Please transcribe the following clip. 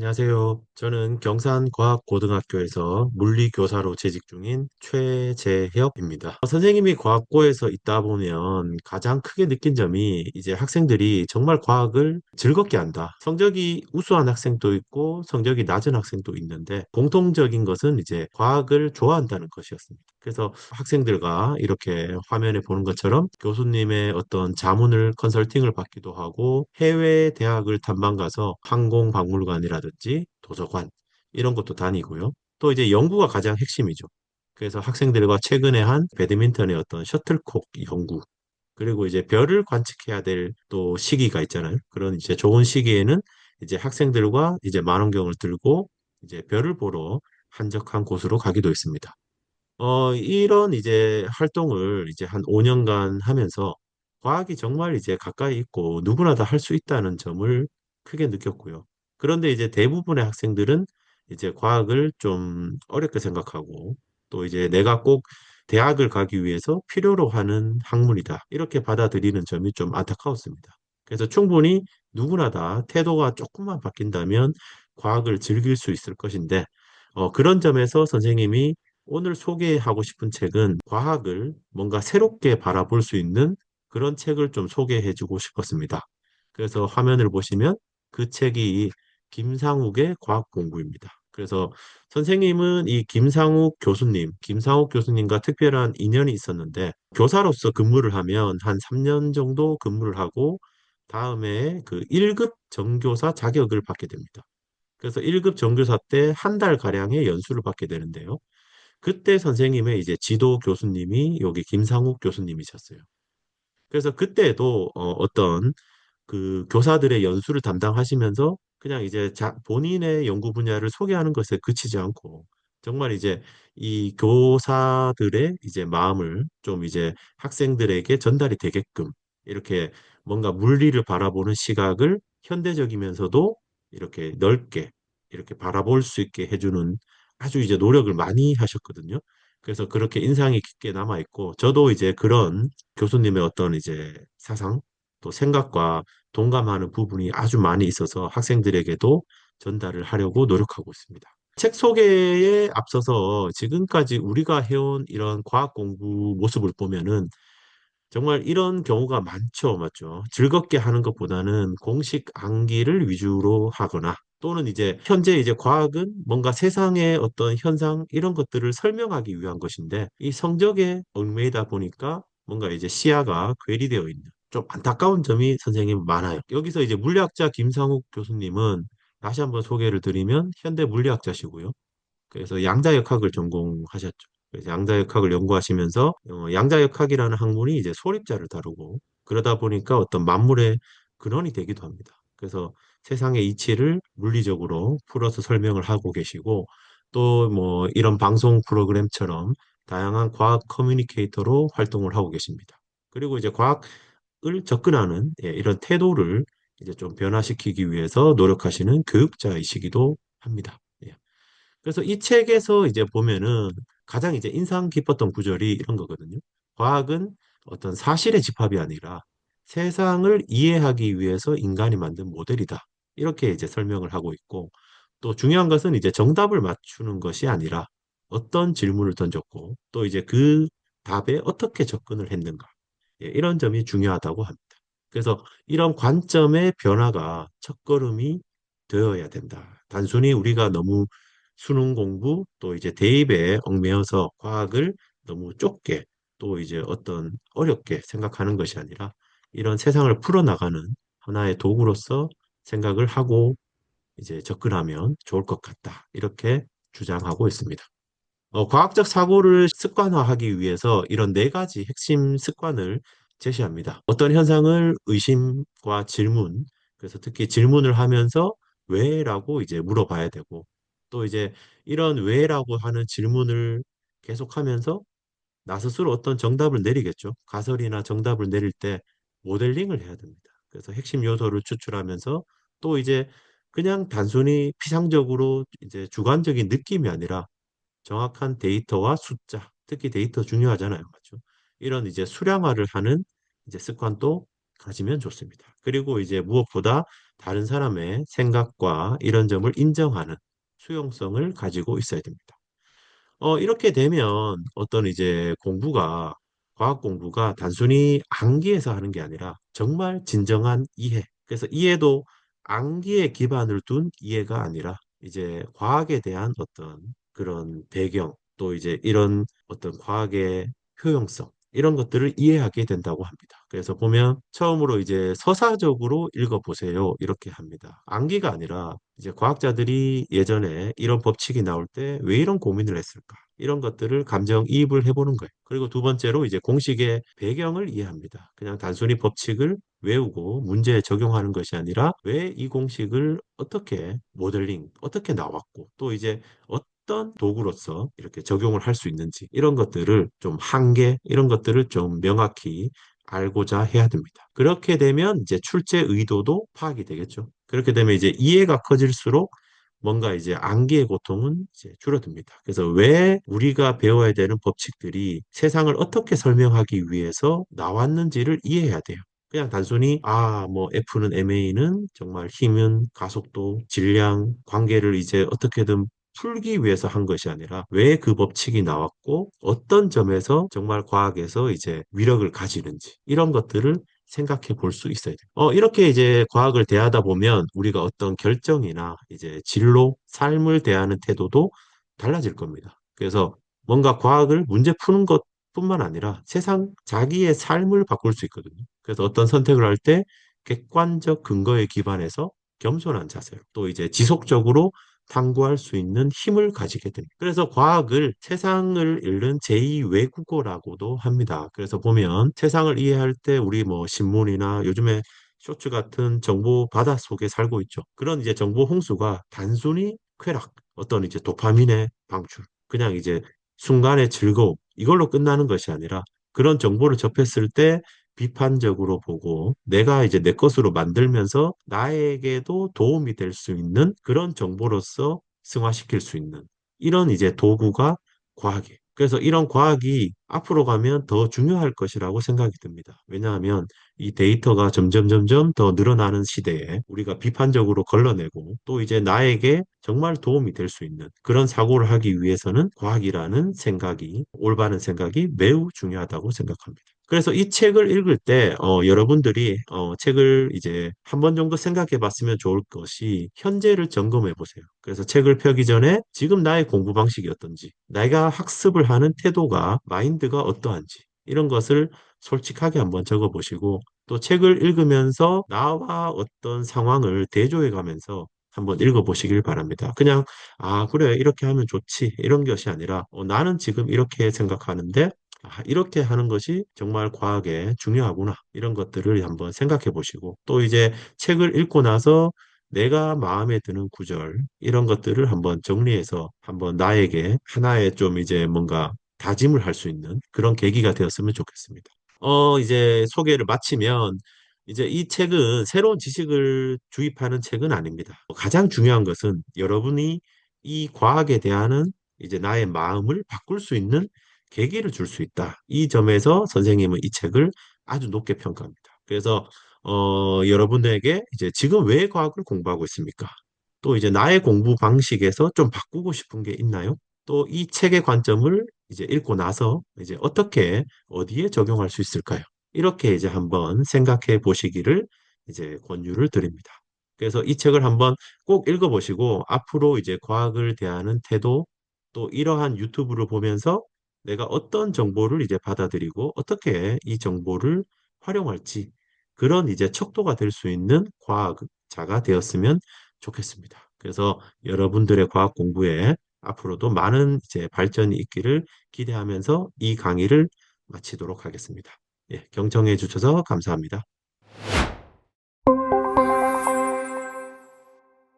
안녕하세요. 저는 경산과학고등학교에서 물리교사로 재직 중인 최재혁입니다. 선생님이 과학고에서 있다 보면 가장 크게 느낀 점이 이제 학생들이 정말 과학을 즐겁게 한다. 성적이 우수한 학생도 있고 성적이 낮은 학생도 있는데 공통적인 것은 이제 과학을 좋아한다는 것이었습니다. 그래서 학생들과 이렇게 화면에 보는 것처럼 교수님의 어떤 자문을 컨설팅을 받기도 하고 해외 대학을 탐방 가서 항공박물관이라든지 도서관 이런 것도 다니고요. 또 이제 연구가 가장 핵심이죠. 그래서 학생들과 최근에 한 배드민턴의 어떤 셔틀콕 연구 그리고 이제 별을 관측해야 될 또 시기가 있잖아요. 그런 이제 좋은 시기에는 이제 학생들과 이제 망원경을 들고 이제 별을 보러 한적한 곳으로 가기도 했습니다. 이런 이제 활동을 이제 한 5년간 하면서 과학이 정말 이제 가까이 있고 누구나 다 할 수 있다는 점을 크게 느꼈고요. 그런데 이제 대부분의 학생들은 이제 과학을 좀 어렵게 생각하고 또 이제 내가 꼭 대학을 가기 위해서 필요로 하는 학문이다. 이렇게 받아들이는 점이 좀 안타까웠습니다. 그래서 충분히 누구나 다 태도가 조금만 바뀐다면 과학을 즐길 수 있을 것인데, 그런 점에서 선생님이 오늘 소개하고 싶은 책은 과학을 뭔가 새롭게 바라볼 수 있는 그런 책을 좀 소개해주고 싶었습니다. 그래서 화면을 보시면 그 책이 김상욱의 과학 공부입니다. 그래서 선생님은 이 김상욱 교수님과 특별한 인연이 있었는데 교사로서 근무를 하면 한 3년 정도 근무를 하고 다음에 그 1급 정교사 자격을 받게 됩니다. 그래서 1급 정교사 때 한 달 가량의 연수를 받게 되는데요. 그때 선생님의 이제 지도 교수님이 여기 김상욱 교수님이셨어요. 그래서 그때도 어떤 그 교사들의 연수를 담당하시면서 그냥 이제 본인의 연구 분야를 소개하는 것에 그치지 않고 정말 이제 이 교사들의 이제 마음을 좀 이제 학생들에게 전달이 되게끔 이렇게 뭔가 물리를 바라보는 시각을 현대적이면서도 이렇게 넓게 이렇게 바라볼 수 있게 해주는 아주 이제 노력을 많이 하셨거든요. 그래서 그렇게 인상이 깊게 남아 있고 저도 이제 그런 교수님의 어떤 이제 사상 또 생각과 동감하는 부분이 아주 많이 있어서 학생들에게도 전달을 하려고 노력하고 있습니다. 책 소개에 앞서서 지금까지 우리가 해온 이런 과학 공부 모습을 보면은 정말 이런 경우가 많죠, 맞죠? 즐겁게 하는 것보다는 공식 암기를 위주로 하거나 또는 이제 현재 이제 과학은 뭔가 세상의 어떤 현상 이런 것들을 설명하기 위한 것인데 이 성적에 얽매이다 보니까 뭔가 이제 시야가 괴리되어 있는 좀 안타까운 점이 선생님 많아요. 여기서 이제 물리학자 김상욱 교수님은 다시 한번 소개를 드리면 현대 물리학자시고요. 그래서 양자역학을 전공하셨죠. 그래서 양자역학을 연구하시면서 양자역학이라는 학문이 이제 소립자를 다루고 그러다 보니까 어떤 만물의 근원이 되기도 합니다. 그래서 세상의 이치를 물리적으로 풀어서 설명을 하고 계시고 또 뭐 이런 방송 프로그램처럼 다양한 과학 커뮤니케이터로 활동을 하고 계십니다. 그리고 이제 과학을 접근하는 이런 태도를 이제 좀 변화시키기 위해서 노력하시는 교육자이시기도 합니다. 예. 그래서 이 책에서 이제 보면은 가장 이제 인상 깊었던 구절이 이런 거거든요. 과학은 어떤 사실의 집합이 아니라 세상을 이해하기 위해서 인간이 만든 모델이다. 이렇게 이제 설명을 하고 있고 또 중요한 것은 이제 정답을 맞추는 것이 아니라 어떤 질문을 던졌고 또 이제 그 답에 어떻게 접근을 했는가. 이런 점이 중요하다고 합니다. 그래서 이런 관점의 변화가 첫걸음이 되어야 된다. 단순히 우리가 너무 수능 공부 또 이제 대입에 얽매여서 과학을 너무 좁게 또 이제 어떤 어렵게 생각하는 것이 아니라 이런 세상을 풀어나가는 하나의 도구로서 생각을 하고 이제 접근하면 좋을 것 같다. 이렇게 주장하고 있습니다. 과학적 사고를 습관화하기 위해서 이런 네 가지 핵심 습관을 제시합니다. 어떤 현상을 의심과 질문, 그래서 특히 질문을 하면서 왜라고 이제 물어봐야 되고, 또 이제 이런 왜라고 하는 질문을 계속하면서 나 스스로 어떤 정답을 내리겠죠. 가설이나 정답을 내릴 때 모델링을 해야 됩니다. 그래서 핵심 요소를 추출하면서 또 이제 그냥 단순히 피상적으로 이제 주관적인 느낌이 아니라 정확한 데이터와 숫자, 특히 데이터 중요하잖아요. 맞죠? 이런 이제 수량화를 하는 이제 습관도 가지면 좋습니다. 그리고 이제 무엇보다 다른 사람의 생각과 이런 점을 인정하는 수용성을 가지고 있어야 됩니다. 이렇게 되면 어떤 이제 공부가, 과학 공부가 단순히 암기해서 하는 게 아니라 정말 진정한 이해. 그래서 이해도 암기에 기반을 둔 이해가 아니라 이제 과학에 대한 어떤 그런 배경, 또 이제 이런 어떤 과학의 효용성, 이런 것들을 이해하게 된다고 합니다. 그래서 보면 처음으로 이제 서사적으로 읽어보세요. 이렇게 합니다. 암기가 아니라 이제 과학자들이 예전에 이런 법칙이 나올 때 왜 이런 고민을 했을까? 이런 것들을 감정이입을 해보는 거예요. 그리고 두 번째로 이제 공식의 배경을 이해합니다. 그냥 단순히 법칙을 외우고 문제에 적용하는 것이 아니라 왜 이 공식을 어떻게 모델링, 어떻게 나왔고 또 이제 어떤 도구로서 이렇게 적용을 할 수 있는지 이런 것들을 좀 한계, 이런 것들을 좀 명확히 알고자 해야 됩니다. 그렇게 되면 이제 출제 의도도 파악이 되겠죠. 그렇게 되면 이제 이해가 커질수록 뭔가 이제 암기의 고통은 이제 줄어듭니다. 그래서 왜 우리가 배워야 되는 법칙들이 세상을 어떻게 설명하기 위해서 나왔는지를 이해해야 돼요. 그냥 단순히 뭐 F는 MA는 정말 힘은 가속도, 질량, 관계를 이제 어떻게든 풀기 위해서 한 것이 아니라 왜 그 법칙이 나왔고 어떤 점에서 정말 과학에서 이제 위력을 가지는지 이런 것들을 생각해 볼 수 있어야 돼요. 이렇게 이제 과학을 대하다 보면 우리가 어떤 결정이나 이제 진로, 삶을 대하는 태도도 달라질 겁니다. 그래서 뭔가 과학을 문제 푸는 것뿐만 아니라 세상 자기의 삶을 바꿀 수 있거든요. 그래서 어떤 선택을 할 때 객관적 근거에 기반해서 겸손한 자세로 또 이제 지속적으로 탐구할 수 있는 힘을 가지게 됩니다. 그래서 과학을 세상을 읽는 제2 외국어라고도 합니다. 그래서 보면 세상을 이해할 때 우리 뭐 신문이나 요즘에 쇼츠 같은 정보 바다 속에 살고 있죠. 그런 이제 정보 홍수가 단순히 쾌락, 어떤 이제 도파민의 방출, 그냥 이제 순간의 즐거움, 이걸로 끝나는 것이 아니라 그런 정보를 접했을 때 비판적으로 보고 내가 이제 내 것으로 만들면서 나에게도 도움이 될 수 있는 그런 정보로서 승화시킬 수 있는 이런 이제 도구가 과학이에요. 그래서 이런 과학이 앞으로 가면 더 중요할 것이라고 생각이 듭니다. 왜냐하면 이 데이터가 점점 더 늘어나는 시대에 우리가 비판적으로 걸러내고 또 이제 나에게 정말 도움이 될 수 있는 그런 사고를 하기 위해서는 과학이라는 생각이, 올바른 생각이 매우 중요하다고 생각합니다. 그래서 이 책을 읽을 때 여러분들이 책을 이제 한 번 정도 생각해 봤으면 좋을 것이 현재를 점검해 보세요. 그래서 책을 펴기 전에 지금 나의 공부 방식이 어떤지, 내가 학습을 하는 태도가, 마인드가 어떠한지 이런 것을 솔직하게 한번 적어 보시고 또 책을 읽으면서 나와 어떤 상황을 대조해 가면서 한번 읽어보시길 바랍니다. 그냥, 그래, 이렇게 하면 좋지. 이런 것이 아니라, 나는 지금 이렇게 생각하는데, 이렇게 하는 것이 정말 과학에 중요하구나. 이런 것들을 한번 생각해 보시고, 또 이제 책을 읽고 나서 내가 마음에 드는 구절, 이런 것들을 한번 정리해서 한번 나에게 하나의 좀 이제 뭔가 다짐을 할 수 있는 그런 계기가 되었으면 좋겠습니다. 이제 소개를 마치면, 이제 이 책은 새로운 지식을 주입하는 책은 아닙니다. 가장 중요한 것은 여러분이 이 과학에 대한 이제 나의 마음을 바꿀 수 있는 계기를 줄 수 있다. 이 점에서 선생님은 이 책을 아주 높게 평가합니다. 그래서 여러분에게 이제 지금 왜 과학을 공부하고 있습니까? 또 이제 나의 공부 방식에서 좀 바꾸고 싶은 게 있나요? 또 이 책의 관점을 이제 읽고 나서 이제 어떻게 어디에 적용할 수 있을까요? 이렇게 이제 한번 생각해 보시기를 이제 권유를 드립니다. 그래서 이 책을 한번 꼭 읽어보시고 앞으로 이제 과학을 대하는 태도 또 이러한 유튜브를 보면서 내가 어떤 정보를 이제 받아들이고 어떻게 이 정보를 활용할지 그런 이제 척도가 될 수 있는 과학자가 되었으면 좋겠습니다. 그래서 여러분들의 과학 공부에 앞으로도 많은 이제 발전이 있기를 기대하면서 이 강의를 마치도록 하겠습니다. 예, 경청해 주셔서 감사합니다.